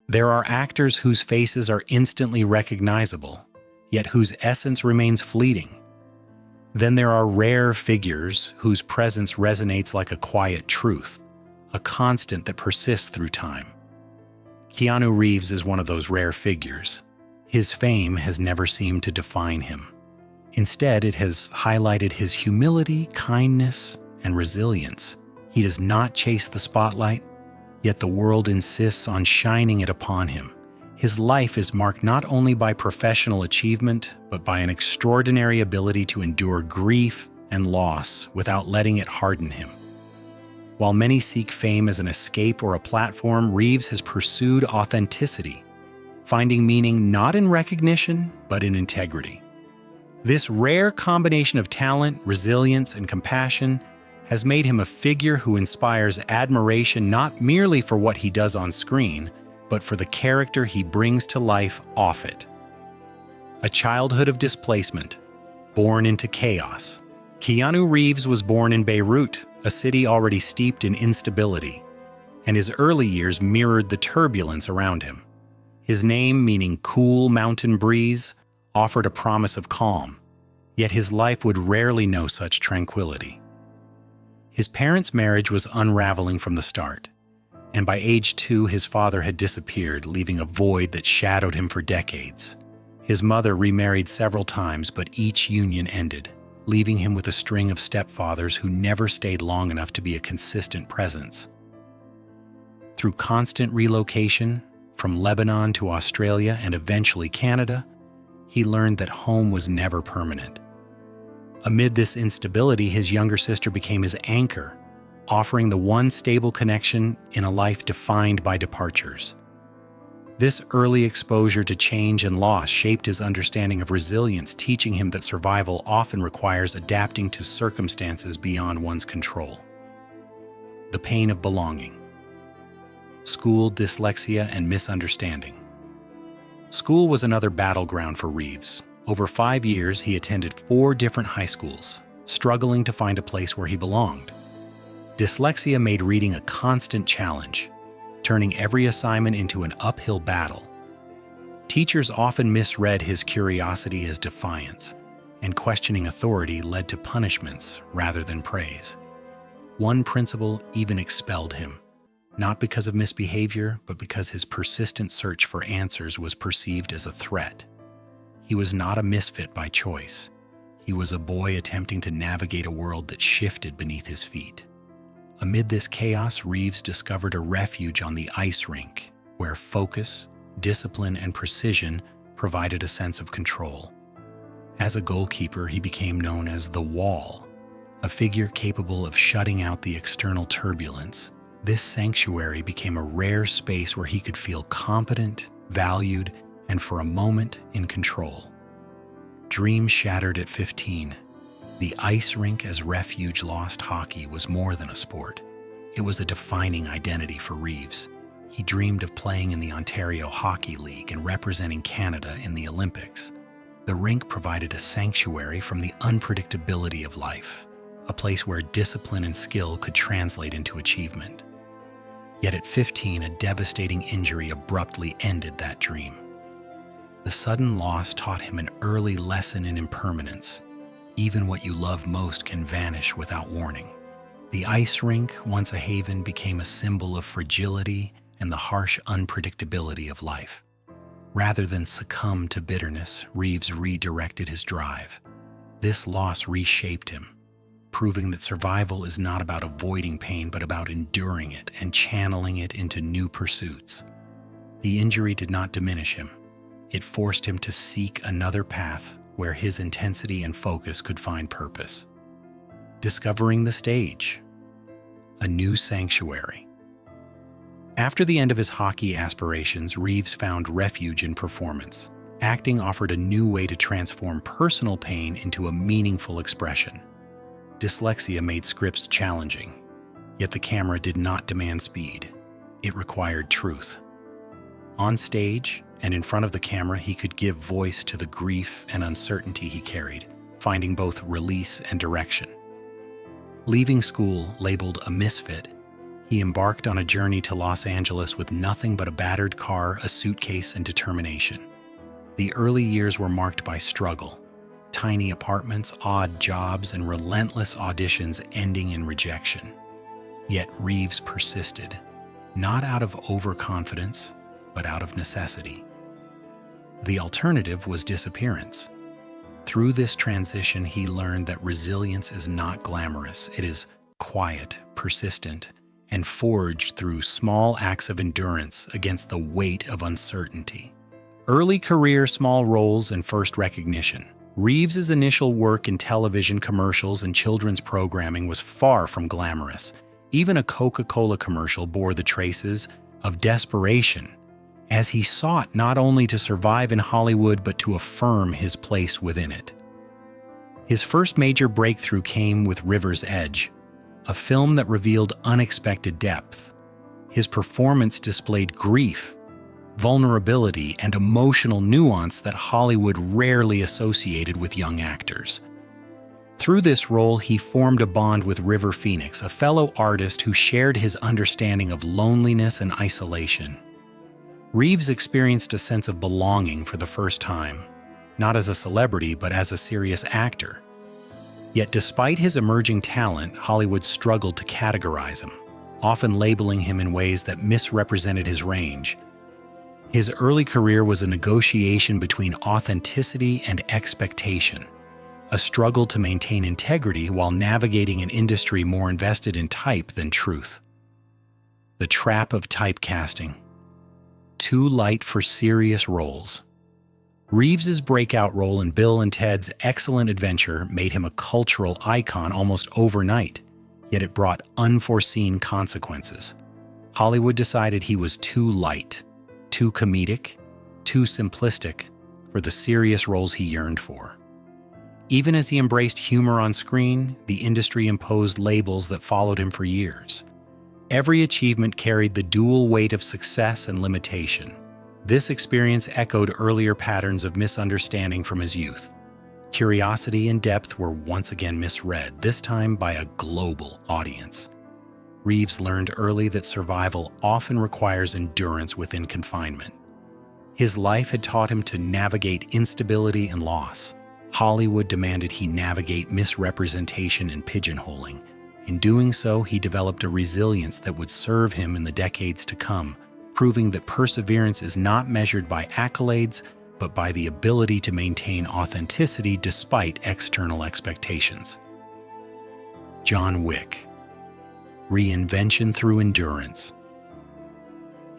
There are actors whose faces are instantly recognizable, yet whose essence remains fleeting. Then there are rare figures whose presence resonates like a quiet truth, a constant that persists through time. Keanu Reeves is one of those rare figures. His fame has never seemed to define him. Instead, it has highlighted his humility, kindness, and resilience. He does not chase the spotlight, yet the world insists on shining it upon him. His life is marked not only by professional achievement, but by an extraordinary ability to endure grief and loss without letting it harden him. While many seek fame as an escape or a platform, Reeves has pursued authenticity, finding meaning not in recognition, but in integrity. This rare combination of talent, resilience, and compassion has made him a figure who inspires admiration not merely for what he does on screen, but for the character he brings to life off it. A childhood of displacement, born into chaos. Keanu Reeves was born in Beirut, a city already steeped in instability, and his early years mirrored the turbulence around him. His name, meaning cool mountain breeze, offered a promise of calm, yet his life would rarely know such tranquility. His parents' marriage was unraveling from the start, and by age 2 his father had disappeared, leaving a void that shadowed him for decades. His mother remarried several times, but each union ended, leaving him with a string of stepfathers who never stayed long enough to be a consistent presence. Through constant relocation, from Lebanon to Australia and eventually Canada, he learned that home was never permanent. Amid this instability, his younger sister became his anchor, offering the one stable connection in a life defined by departures. This early exposure to change and loss shaped his understanding of resilience, teaching him that survival often requires adapting to circumstances beyond one's control. The pain of belonging. School, dyslexia, and misunderstanding. School was another battleground for Reeves. Over 5 years, he attended 4 different high schools, struggling to find a place where he belonged. Dyslexia made reading a constant challenge, turning every assignment into an uphill battle. Teachers often misread his curiosity as defiance, and questioning authority led to punishments rather than praise. One principal even expelled him, not because of misbehavior, but because his persistent search for answers was perceived as a threat. He was not a misfit by choice. He was a boy attempting to navigate a world that shifted beneath his feet. Amid this chaos, Reeves discovered a refuge on the ice rink, where focus, discipline, and precision provided a sense of control. As a goalkeeper, he became known as the Wall, a figure capable of shutting out the external turbulence. This sanctuary became a rare space where he could feel competent, valued, and for a moment in control. Dreams shattered at 15. The ice rink as refuge lost hockey was more than a sport. It was a defining identity for Reeves. He dreamed of playing in the Ontario Hockey League and representing Canada in the Olympics. The rink provided a sanctuary from the unpredictability of life, a place where discipline and skill could translate into achievement. Yet at 15, a devastating injury abruptly ended that dream. The sudden loss taught him an early lesson in impermanence. Even what you love most can vanish without warning. The ice rink, once a haven, became a symbol of fragility and the harsh unpredictability of life. Rather than succumb to bitterness, Reeves redirected his drive. This loss reshaped him, proving that survival is not about avoiding pain, but about enduring it and channeling it into new pursuits. The injury did not diminish him. It forced him to seek another path where his intensity and focus could find purpose. Discovering the stage, a new sanctuary. After the end of his hockey aspirations, Reeves found refuge in performance. Acting offered a new way to transform personal pain into a meaningful expression. Dyslexia made scripts challenging, yet the camera did not demand speed. It required truth. On stage, and in front of the camera, he could give voice to the grief and uncertainty he carried, finding both release and direction. Leaving school labeled a misfit, He embarked on a journey to Los Angeles with nothing but a battered car, a suitcase, and determination. The early years were marked by struggle, tiny apartments, odd jobs, and relentless auditions ending in rejection. Yet Reeves persisted, not out of overconfidence, but out of necessity. The alternative was disappearance. Through this transition, he learned that resilience is not glamorous. It is quiet, persistent, and forged through small acts of endurance against the weight of uncertainty. Early career, small roles, and first recognition. Reeves's initial work in television commercials and children's programming was far from glamorous. Even a Coca-Cola commercial bore the traces of desperation, as he sought not only to survive in Hollywood but to affirm his place within it. His first major breakthrough came with River's Edge, a film that revealed unexpected depth. His performance displayed grief, vulnerability, and emotional nuance that Hollywood rarely associated with young actors. Through this role, he formed a bond with River Phoenix, a fellow artist who shared his understanding of loneliness and isolation. Reeves experienced a sense of belonging for the first time, not as a celebrity, but as a serious actor. Yet despite his emerging talent, Hollywood struggled to categorize him, often labeling him in ways that misrepresented his range. His early career was a negotiation between authenticity and expectation, a struggle to maintain integrity while navigating an industry more invested in type than truth. The trap of typecasting. Too light for serious roles. Reeves's breakout role in Bill and Ted's Excellent Adventure made him a cultural icon almost overnight, yet it brought unforeseen consequences. Hollywood decided he was too light, too comedic, too simplistic for the serious roles he yearned for. Even as he embraced humor on screen, the industry imposed labels that followed him for years. Every achievement carried the dual weight of success and limitation. This experience echoed earlier patterns of misunderstanding from his youth. Curiosity and depth were once again misread, this time by a global audience. Reeves learned early that survival often requires endurance within confinement. His life had taught him to navigate instability and loss. Hollywood demanded he navigate misrepresentation and pigeonholing. In doing so, he developed a resilience that would serve him in the decades to come, proving that perseverance is not measured by accolades, but by the ability to maintain authenticity despite external expectations. John Wick. Reinvention through endurance.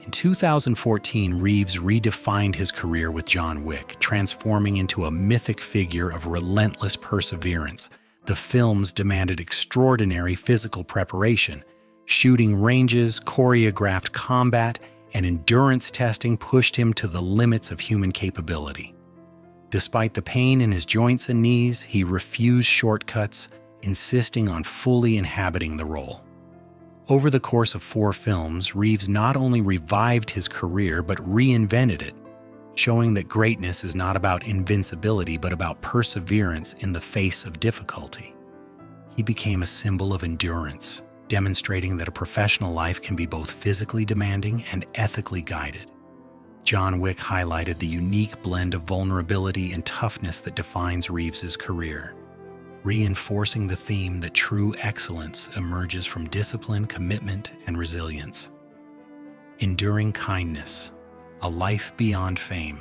In 2014, Reeves redefined his career with John Wick, transforming into a mythic figure of relentless perseverance. The films demanded extraordinary physical preparation. Shooting ranges, choreographed combat, and endurance testing pushed him to the limits of human capability. Despite the pain in his joints and knees, he refused shortcuts, insisting on fully inhabiting the role. Over the course of 4 films, Reeves not only revived his career but reinvented it, showing that greatness is not about invincibility but about perseverance in the face of difficulty. He became a symbol of endurance, demonstrating that a professional life can be both physically demanding and ethically guided. John Wick highlighted the unique blend of vulnerability and toughness that defines Reeves's career, reinforcing the theme that true excellence emerges from discipline, commitment, and resilience. Enduring kindness, a life beyond fame.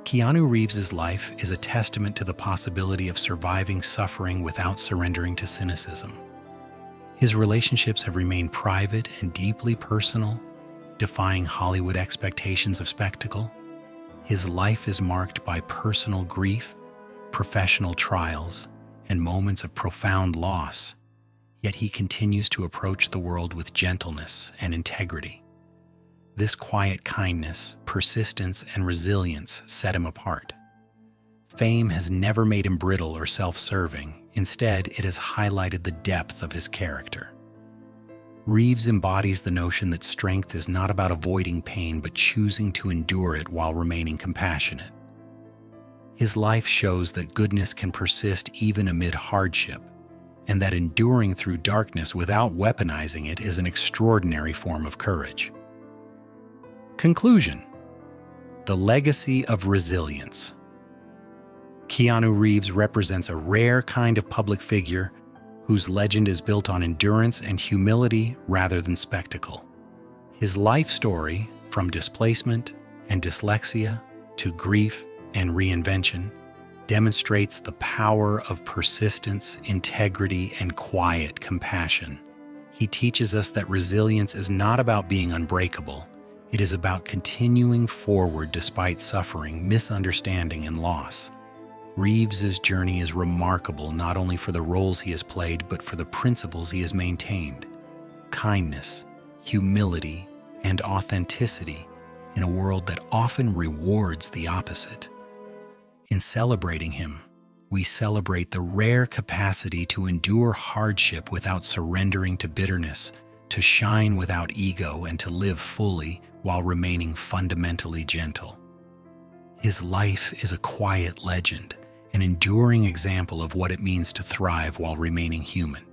Keanu Reeves's life is a testament to the possibility of surviving suffering without surrendering to cynicism. His relationships have remained private and deeply personal, defying Hollywood expectations of spectacle. His life is marked by personal grief, professional trials, and moments of profound loss, yet he continues to approach the world with gentleness and integrity. This quiet kindness, persistence, and resilience set him apart. Fame has never made him brittle or self-serving. Instead, it has highlighted the depth of his character. Reeves embodies the notion that strength is not about avoiding pain, but choosing to endure it while remaining compassionate. His life shows that goodness can persist even amid hardship, and that enduring through darkness without weaponizing it is an extraordinary form of courage. Conclusion: the legacy of resilience. Keanu Reeves represents a rare kind of public figure whose legend is built on endurance and humility rather than spectacle. His life story, from displacement and dyslexia to grief and reinvention, demonstrates the power of persistence, integrity, and quiet compassion. He teaches us that resilience is not about being unbreakable. It is about continuing forward despite suffering, misunderstanding, and loss. Reeves's journey is remarkable not only for the roles he has played, but for the principles he has maintained: kindness, humility, and authenticity in a world that often rewards the opposite. In celebrating him, we celebrate the rare capacity to endure hardship without surrendering to bitterness, to shine without ego, and to live fully while remaining fundamentally gentle. His life is a quiet legend, an enduring example of what it means to thrive while remaining human.